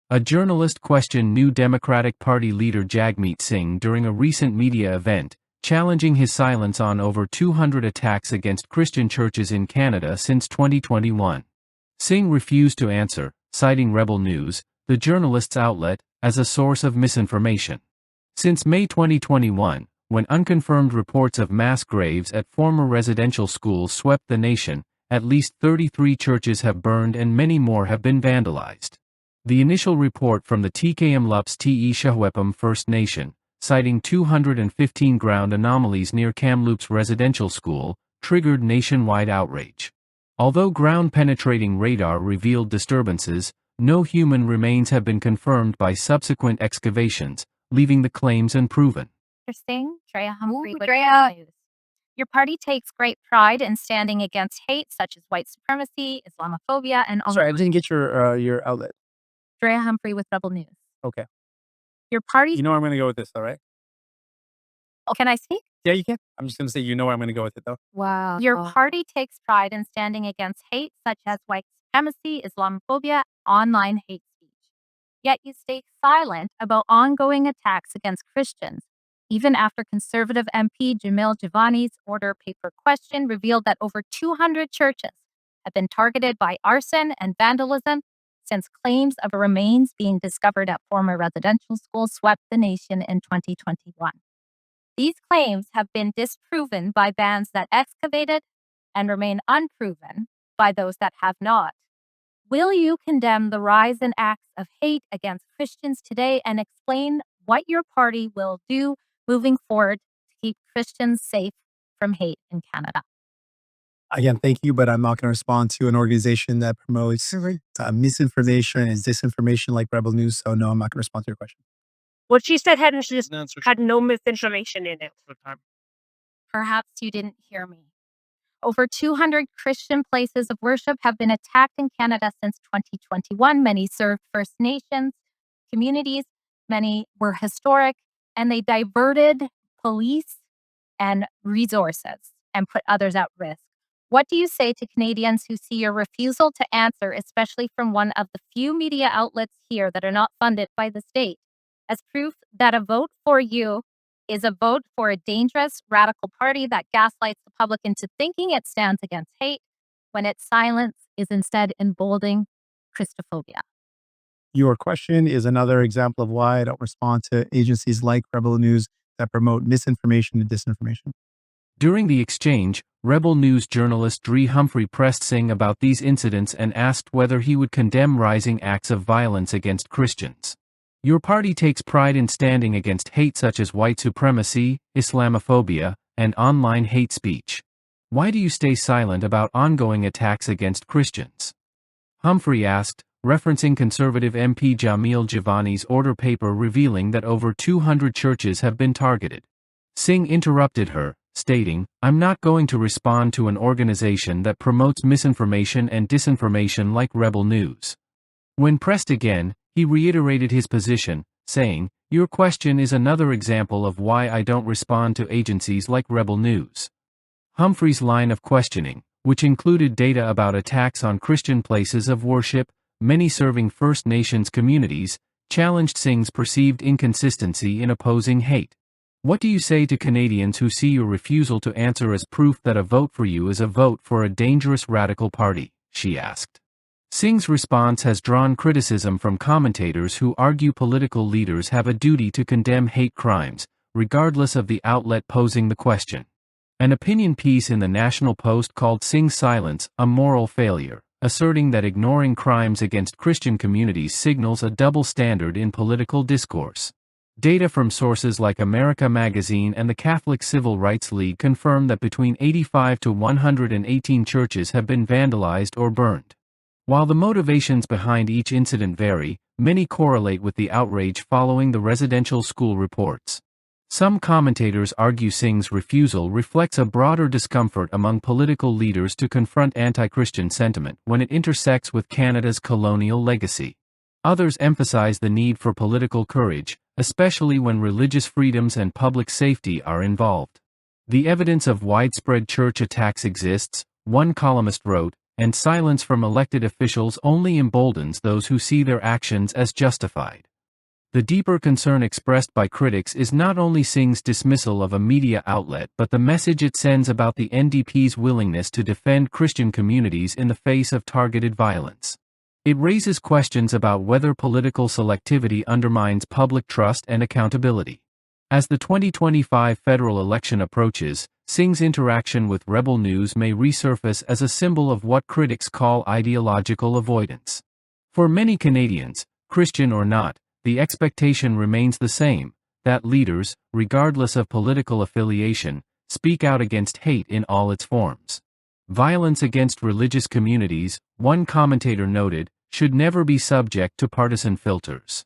A journalist questioned New Democratic Party leader Jagmeet Singh during a recent media event, challenging his silence on over 200 attacks against Christian churches in Canada since 2021. Singh refused to answer, citing Rebel News, the journalist's outlet, as a source of misinformation. Since May 2021, when unconfirmed reports of mass graves at former residential schools swept the nation, at least 33 churches have burned and many more have been vandalized. The initial report from the Tkmlups Te Shahuepum First Nation, citing 215 ground anomalies near Kamloops Residential School, triggered nationwide outrage. Although ground-penetrating radar revealed disturbances, no human remains have been confirmed by subsequent excavations, leaving the claims unproven. Interesting. Drea Humphrey with Rebel News. Your party takes great pride in standing against hate such as white supremacy, Islamophobia, and Sorry, I didn't get your outlet. Drea Humphrey with Rebel News. Okay. Your party. You know where I'm going to go with this, all right? Oh, can I speak? Yeah, you can. I'm just going to say you know where I'm going to go with it, though. Wow. Your party takes pride in standing against hate such as white supremacy, Islamophobia, online hate speech. Yet you stay silent about ongoing attacks against Christians, even after conservative MP Jamil Javani's order paper question revealed that over 200 churches have been targeted by arson and vandalism since claims of remains being discovered at former residential schools swept the nation in 2021. These claims have been disproven by bands that excavated and remain unproven by those that have not. Will you condemn the rise in acts of hate against Christians today and explain what your party will do moving forward to keep Christians safe from hate in Canada? Again, thank you, but I'm not going to respond to an organization that promotes misinformation and disinformation like Rebel News, so no, I'm not going to respond to your question. What she said had no misinformation in it. Perhaps you didn't hear me. Over 200 Christian places of worship have been attacked in Canada since 2021. Many served First Nations communities, many were historic, and they diverted police and resources and put others at risk. What do you say to Canadians who see your refusal to answer, especially from one of the few media outlets here that are not funded by the state, as proof that a vote for you is a vote for a dangerous, radical party that gaslights the public into thinking it stands against hate, when its silence is instead emboldening Christophobia? Your question is another example of why I don't respond to agencies like Rebel News that promote misinformation and disinformation. During the exchange, Rebel News journalist Drea Humphrey pressed Singh about these incidents and asked whether he would condemn rising acts of violence against Christians. Your party takes pride in standing against hate such as white supremacy, Islamophobia, and online hate speech. Why do you stay silent about ongoing attacks against Christians? Humphrey asked, referencing conservative MP Jamil Javani's order paper revealing that over 200 churches have been targeted. Singh interrupted her, stating, "I'm not going to respond to an organization that promotes misinformation and disinformation like Rebel News." When pressed again, he reiterated his position, saying, "Your question is another example of why I don't respond to agencies like Rebel News." Humphrey's line of questioning, which included data about attacks on Christian places of worship, many serving First Nations communities, challenged Singh's perceived inconsistency in opposing hate. What do you say to Canadians who see your refusal to answer as proof that a vote for you is a vote for a dangerous radical party? She asked. Singh's response has drawn criticism from commentators who argue political leaders have a duty to condemn hate crimes, regardless of the outlet posing the question. An opinion piece in the National Post called Singh's silence a moral failure, asserting that ignoring crimes against Christian communities signals a double standard in political discourse. Data from sources like America Magazine and the Catholic Civil Rights League confirm that between 85 to 118 churches have been vandalized or burned. While the motivations behind each incident vary, many correlate with the outrage following the residential school reports. Some commentators argue Singh's refusal reflects a broader discomfort among political leaders to confront anti-Christian sentiment when it intersects with Canada's colonial legacy. Others emphasize the need for political courage, especially when religious freedoms and public safety are involved. The evidence of widespread church attacks exists, one columnist wrote, and silence from elected officials only emboldens those who see their actions as justified. The deeper concern expressed by critics is not only Singh's dismissal of a media outlet but the message it sends about the NDP's willingness to defend Christian communities in the face of targeted violence. It raises questions about whether political selectivity undermines public trust and accountability. As the 2025 federal election approaches, Singh's interaction with Rebel News may resurface as a symbol of what critics call ideological avoidance. For many Canadians, Christian or not, the expectation remains the same, that leaders, regardless of political affiliation, speak out against hate in all its forms. Violence against religious communities, one commentator noted, should never be subject to partisan filters.